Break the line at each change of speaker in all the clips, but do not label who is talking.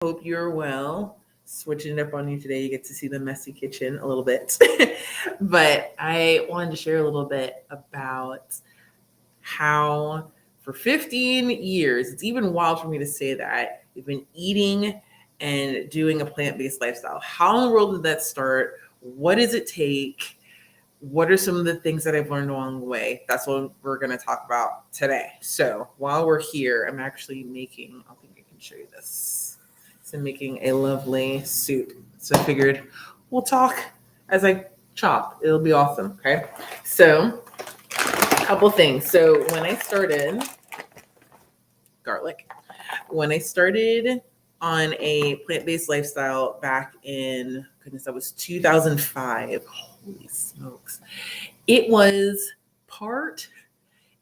Hope you're well. Switching it up on you today, you get to see the messy kitchen a little bit. But I wanted to share a little bit about how for 15 years, it's even wild for me to say that, we've been eating and doing a plant based lifestyle. How in the world did that start? What does it take? What are some of the things that I've learned along the way? That's what we're going to talk about today. So while we're here, I'm actually making, I think I can show you this. So I'm making a lovely soup. So I figured we'll talk as I chop. It'll be awesome. Okay. So a couple things. So when I started garlic, when I started on a plant-based lifestyle back in, goodness, that was 2005. Holy smokes. It was part,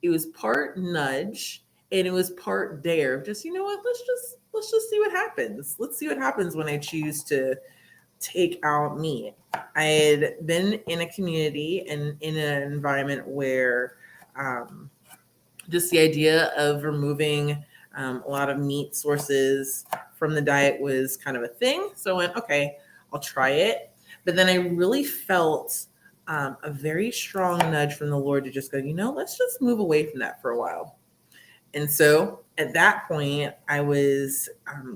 it was part nudge and it was part dare. Just, you know what, let's just see what happens. Let's see what happens when I choose to take out meat. I had been in a community and in an environment where just the idea of removing a lot of meat sources from the diet was kind of a thing. So I went, okay, I'll try it. But then I really felt a very strong nudge from the Lord to just go, let's just move away from that for a while. And so at that point, I was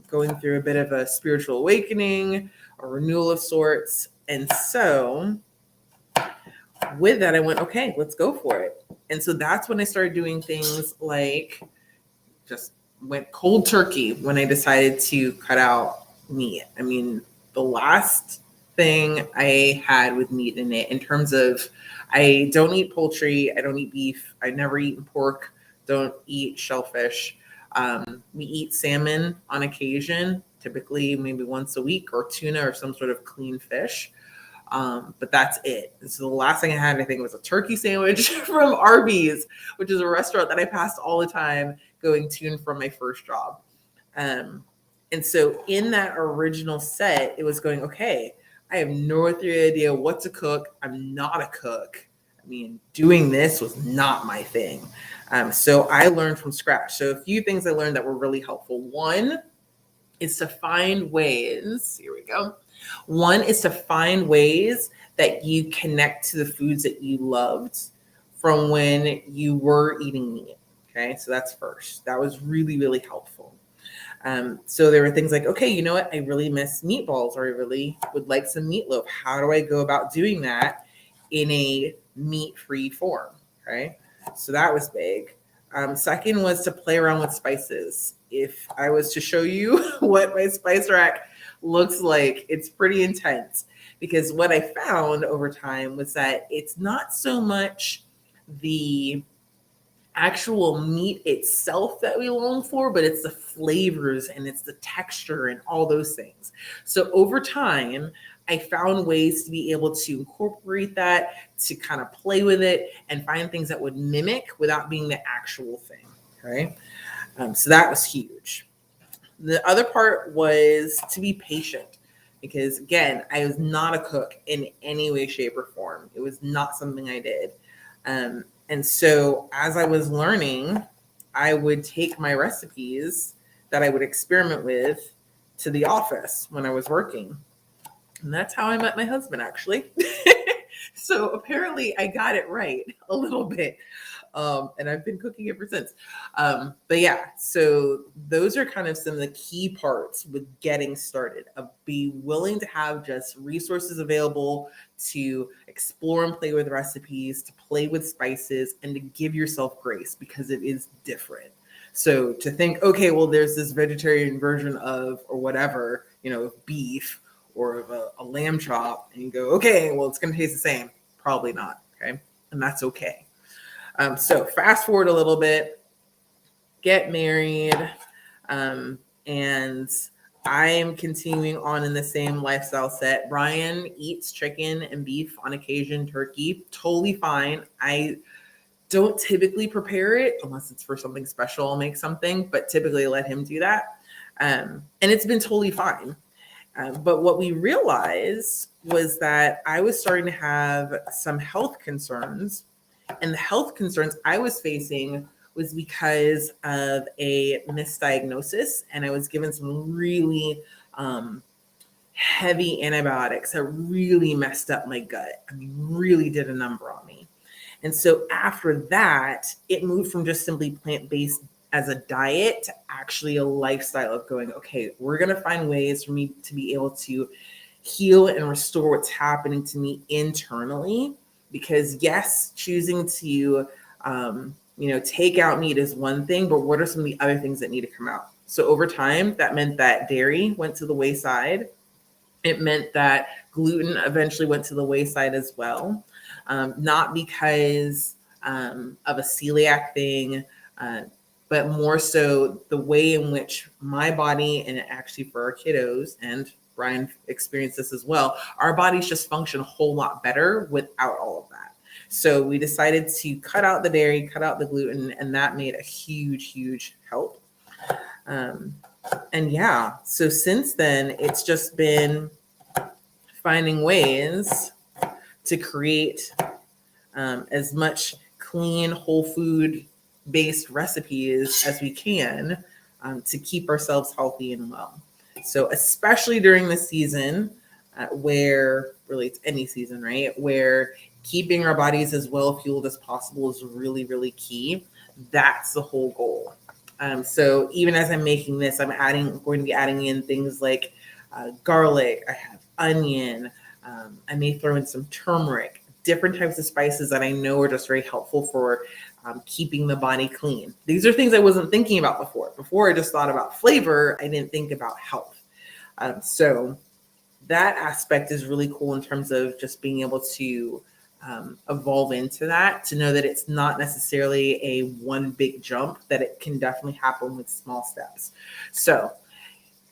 going through a bit of a spiritual awakening, a renewal of sorts. And so with that, I went, okay, let's go for it. And so that's when I started doing things like just went cold turkey when I decided to cut out meat. I mean, the last thing I had with meat in it, in terms of, I don't eat poultry, I don't eat beef, I've never eaten pork, don't eat shellfish. We eat salmon on occasion, typically maybe once a week, or tuna or some sort of clean fish. But that's it. And so the last thing I had, I think, was a turkey sandwich from Arby's, which is a restaurant that I passed all the time going to and from my first job. And so in that original set, it was going, okay, I have no idea what to cook. I'm not a cook. I mean, doing this was not my thing. So I learned from scratch. So a few things I learned that were really helpful. One is to find ways, here we go. One is to find ways that you connect to the foods that you loved from when you were eating meat. Okay, so that's first. That was really, really helpful. So there were things like, okay, you know what? I really miss meatballs, or I really would like some meatloaf. How do I go about doing that in a meat-free form? Okay, so that was big. Second was to play around with spices. If I was to show you what my spice rack looks like, it's pretty intense, because what I found over time was that it's not so much the actual meat itself that we long for, but it's the flavors and it's the texture and all those things. So over time, I found ways to be able to incorporate that, to kind of play with it and find things that would mimic without being the actual thing. Okay. So that was huge. The other part was to be patient, because again, I was not a cook in any way, shape, or form. It was not something I did. And so as I was learning, I would take my recipes that I would experiment with to the office when I was working. And that's how I met my husband, actually. So apparently I got it right a little bit. And I've been cooking ever since. But yeah, so those are kind of some of the key parts with getting started, of be willing to have just resources available to explore and play with recipes, to play with spices, and to give yourself grace, because it is different. So to think, okay, well, there's this vegetarian version of, or whatever, beef or of a lamb chop, and you go, okay, well, it's going to taste the same. Probably not. Okay. And that's okay. So fast forward a little bit, get married, and I am continuing on in the same lifestyle set. Brian eats chicken and beef, on occasion turkey, totally fine. I don't typically prepare it unless it's for something special. I'll make something, but typically let him do that. And it's been totally fine. But what we realized was that I was starting to have some health concerns, and the health concerns I was facing was because of a misdiagnosis, and I was given some really heavy antibiotics that really messed up my gut. I mean, really did a number on me. And so after that, it moved from just simply plant-based as a diet to actually a lifestyle of going, okay, we're going to find ways for me to be able to heal and restore what's happening to me internally. Because yes, choosing to, take out meat is one thing, but what are some of the other things that need to come out? So over time, that meant that dairy went to the wayside. It meant that gluten eventually went to the wayside as well. Not because of a celiac thing, but more so the way in which my body, and actually for our kiddos, and Brian experienced this as well, our bodies just function a whole lot better without all of that. So we decided to cut out the dairy, cut out the gluten, and that made a huge, huge help. And yeah, so since then, it's just been finding ways to create as much clean, whole food based recipes as we can to keep ourselves healthy and well. So, especially during the season where, really, it's any season, right? Where keeping our bodies as well fueled as possible is really, really key. That's the whole goal. So even as I'm making this, I'm going to be adding in things like garlic. I have onion. I may throw in some turmeric, different types of spices that I know are just very helpful for keeping the body clean. These are things I wasn't thinking about before. Before I just thought about flavor. I didn't think about health. So that aspect is really cool in terms of just being able to evolve into that, to know that it's not necessarily a one big jump, that it can definitely happen with small steps. So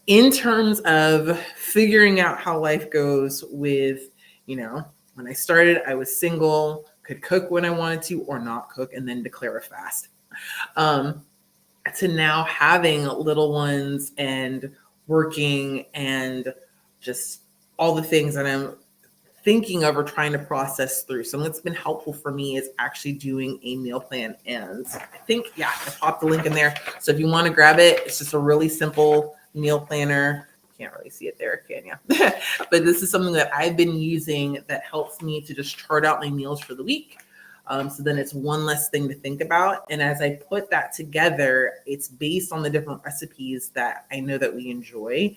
in terms of figuring out how life goes with, when I started, I was single, could cook when I wanted to or not cook, and then declare a fast. To now having little ones and working and just all the things that I'm thinking of or trying to process through. Something that's been helpful for me is actually doing a meal plan. And I think, I popped the link in there. So if you want to grab it, it's just a really simple meal planner. Can't really see it there, can you? But this is something that I've been using that helps me to just chart out my meals for the week. So then it's one less thing to think about. And as I put that together, it's based on the different recipes that I know that we enjoy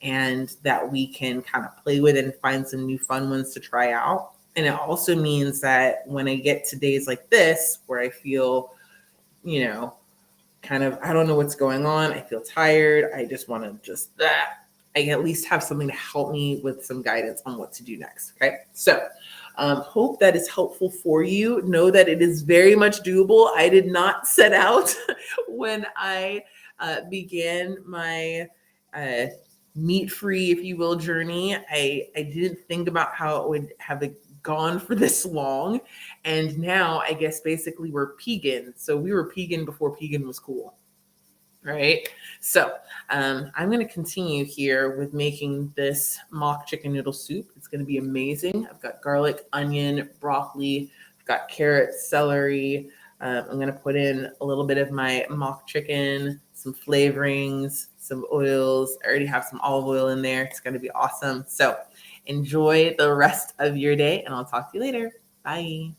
and that we can kind of play with and find some new fun ones to try out. And it also means that when I get to days like this, where I feel, kind of, I don't know what's going on, I feel tired, I just want to I at least have something to help me with some guidance on what to do next. Okay. So hope that is helpful for you. Know that it is very much doable. I did not set out when I began my meat-free, if you will, journey. I didn't think about how it would have gone for this long. And now I guess basically we're pegan. So we were pegan before pegan was cool. Right. So I'm going to continue here with making this mock chicken noodle soup. It's going to be amazing. I've got garlic, onion, broccoli. I've got carrots, celery. I'm going to put in a little bit of my mock chicken, some flavorings, some oils. I already have some olive oil in there. It's going to be awesome. So enjoy the rest of your day, and I'll talk to you later. Bye.